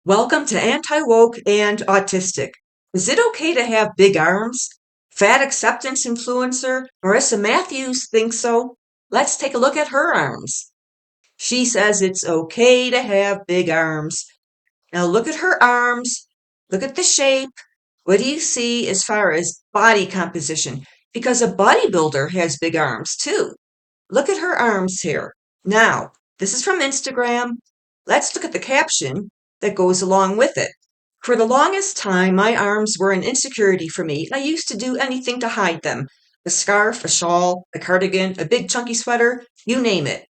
Welcome to Anti-Woke and Autistic. Is it okay to have big arms? Fat acceptance influencer Marissa Matthews thinks so. Let's take a look at her arms. She says it's okay to have big arms. Now look at her arms. Look at the shape. What do you see as far as body composition? Because a bodybuilder has big arms too. Look at her arms here. Now, this is from Instagram. Let's look at the caption that goes along with it. For the longest time, my arms were an insecurity for me. I used to do anything to hide them. A scarf, a shawl, a cardigan, a big chunky sweater, you name it.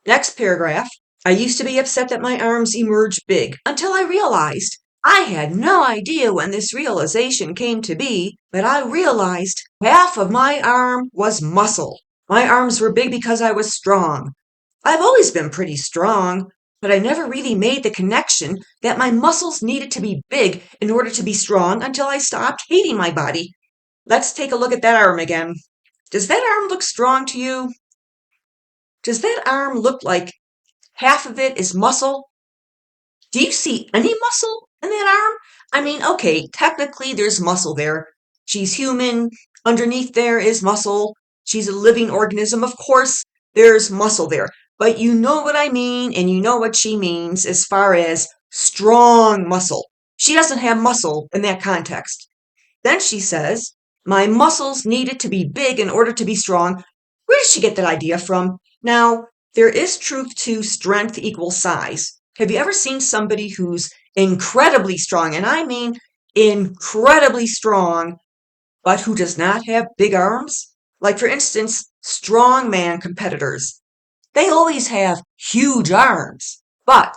Next paragraph. I used to be upset that my arms emerged big until I realized. I had no idea when this realization came to be, but I realized half of my arm was muscle. My arms were big because I was strong. I've always been pretty strong, but I never really made the connection that my muscles needed to be big in order to be strong until I stopped hating my body. Let's take a look at that arm again. Does that arm look strong to you? Does that arm look like half of it is muscle? Do you see any muscle in that arm? I mean, okay, technically there's muscle there. She's human. Underneath there is muscle. She's a living organism. Of course, there's muscle there. But you know what I mean, and you know what she means as far as strong muscle. She doesn't have muscle in that context. Then she says, my muscles needed to be big in order to be strong. Where did she get that idea from? Now, there is truth to strength equals size. Have you ever seen somebody who's incredibly strong, and I mean incredibly strong, but who does not have big arms? Like, for instance, strongman competitors. They always have huge arms, but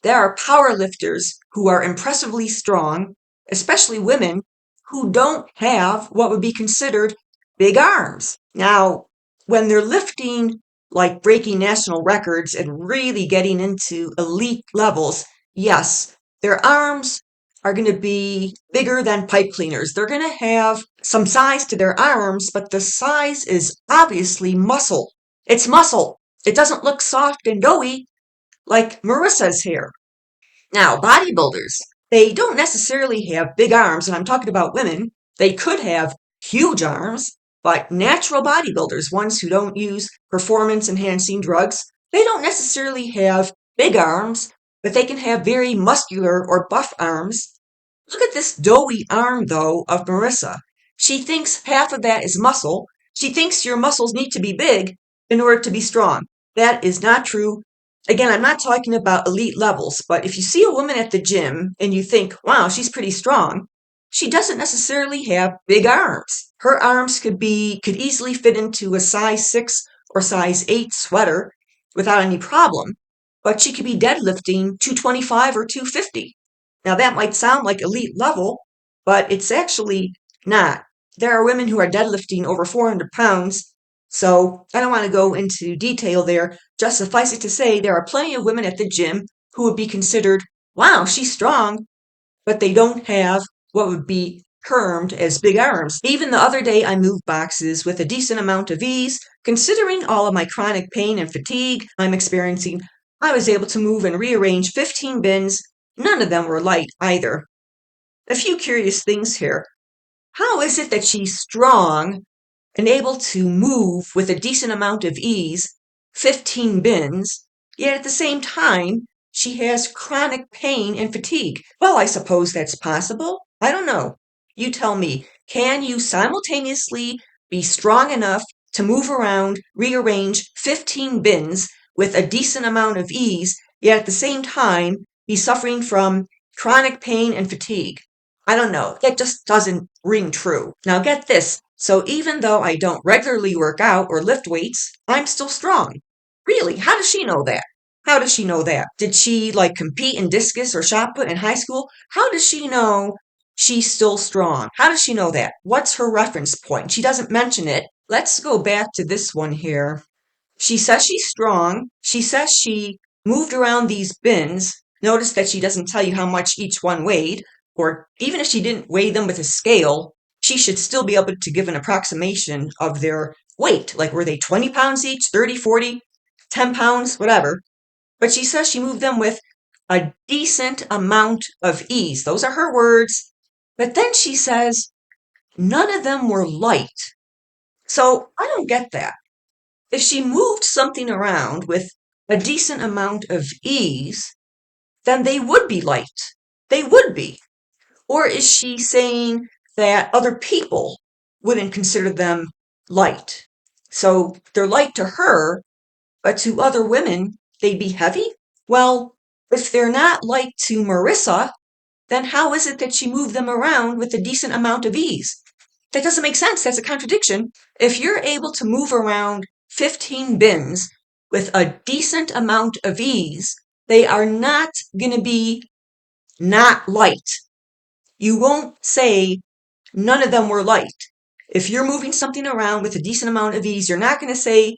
there are power lifters who are impressively strong, especially women, who don't have what would be considered big arms. Now, when they're lifting, like breaking national records and really getting into elite levels, yes, their arms are going to be bigger than pipe cleaners. They're going to have some size to their arms, but the size is obviously muscle. It's muscle. It doesn't look soft and doughy like Marissa's hair. Now, bodybuilders, they don't necessarily have big arms, and I'm talking about women. They could have huge arms, but natural bodybuilders, ones who don't use performance enhancing drugs, they don't necessarily have big arms, but they can have very muscular or buff arms. Look at this doughy arm, though, of Marissa. She thinks half of that is muscle. She thinks your muscles need to be big in order to be strong. That is not true. Again, I'm not talking about elite levels, but if you see a woman at the gym and you think, wow, she's pretty strong, she doesn't necessarily have big arms. Her arms could easily fit into a size 6 or size 8 sweater without any problem, but she could be deadlifting 225 or 250. Now that might sound like elite level, but it's actually not. There are women who are deadlifting over 400 pounds, so I don't want to go into detail there. Just suffice it to say, there are plenty of women at the gym who would be considered, wow, she's strong, but they don't have what would be termed as big arms. Even the other day, I moved boxes with a decent amount of ease. Considering all of my chronic pain and fatigue I'm experiencing, I was able to move and rearrange 15 bins. None of them were light either. A few curious things here. How is it that she's strong and able to move with a decent amount of ease 15 bins, yet at the same time, she has chronic pain and fatigue? Well, I suppose that's possible. I don't know. You tell me, can you simultaneously be strong enough to move around, rearrange 15 bins with a decent amount of ease, yet at the same time be suffering from chronic pain and fatigue? I don't know. That just doesn't ring true. Now get this. So even though I don't regularly work out or lift weights, I'm still strong. Really? How does she know that? How does she know that? Did she like compete in discus or shot put in high school? How does she know she's still strong? How does she know that? What's her reference point? She doesn't mention it. Let's go back to this one here. She says she's strong. She says she moved around these bins. Notice that she doesn't tell you how much each one weighed, or even if she didn't weigh them with a scale, she should still be able to give an approximation of their weight. Like, were they 20 pounds each, 30, 40, 10 pounds, whatever. But she says she moved them with a decent amount of ease. Those are her words. But then she says, none of them were light. So I don't get that. If she moved something around with a decent amount of ease, then they would be light. They would be. Or is she saying that other people wouldn't consider them light? So they're light to her, but to other women, they'd be heavy? Well, if they're not light to Marissa, then how is it that she moved them around with a decent amount of ease? That doesn't make sense. That's a contradiction. If you're able to move around 15 bins with a decent amount of ease, they are not going to be not light. You won't say none of them were light. If you're moving something around with a decent amount of ease, you're not going to say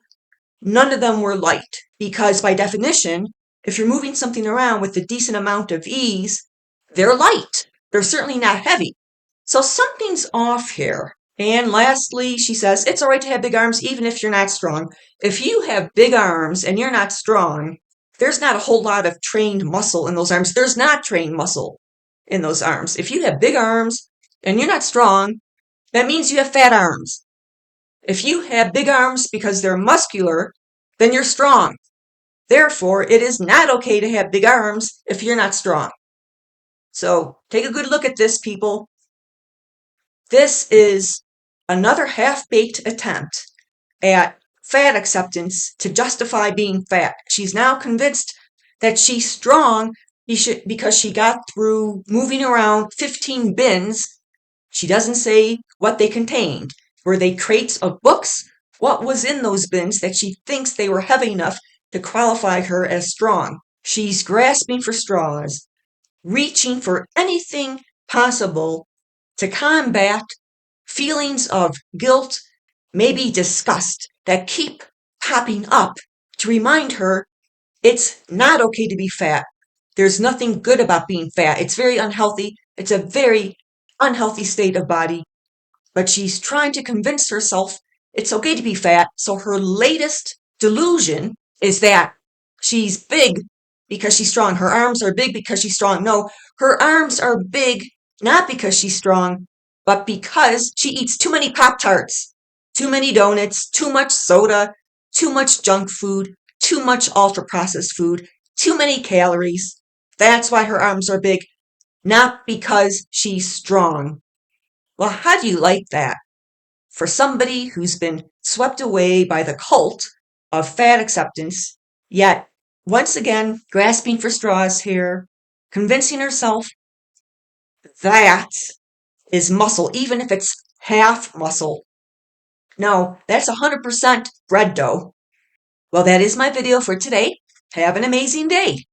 none of them were light, because by definition, if you're moving something around with a decent amount of ease, they're light. They're certainly not heavy. So something's off here. And lastly, she says, it's all right to have big arms even if you're not strong. If you have big arms and you're not strong, there's not a whole lot of trained muscle in those arms. There's not trained muscle in those arms. If you have big arms and you're not strong, that means you have fat arms. If you have big arms because they're muscular, then you're strong. Therefore, it is not okay to have big arms if you're not strong. So take a good look at this, people. This is another half-baked attempt at fat acceptance to justify being fat. She's now convinced that she's strong because she got through moving around 15 bins. She doesn't say what they contained. Were they crates of books? What was in those bins that she thinks they were heavy enough to qualify her as strong? She's grasping for straws, reaching for anything possible to combat feelings of guilt, maybe disgust, that keep popping up to remind her it's not okay to be fat. There's nothing good about being fat. It's very unhealthy. It's a very unhealthy state of body. But she's trying to convince herself it's okay to be fat. So her latest delusion is that she's big because she's strong. Her arms are big because she's strong. No, her arms are big not because she's strong, but because she eats too many Pop-Tarts, too many donuts, too much soda, too much junk food, too much ultra-processed food, too many calories. That's why her arms are big, not because she's strong. Well, how do you like that? For somebody who's been swept away by the cult of fat acceptance, yet once again grasping for straws here, convincing herself that is muscle, even if it's half muscle. No, that's 100% bread dough. Well, that is my video for today. Have an amazing day.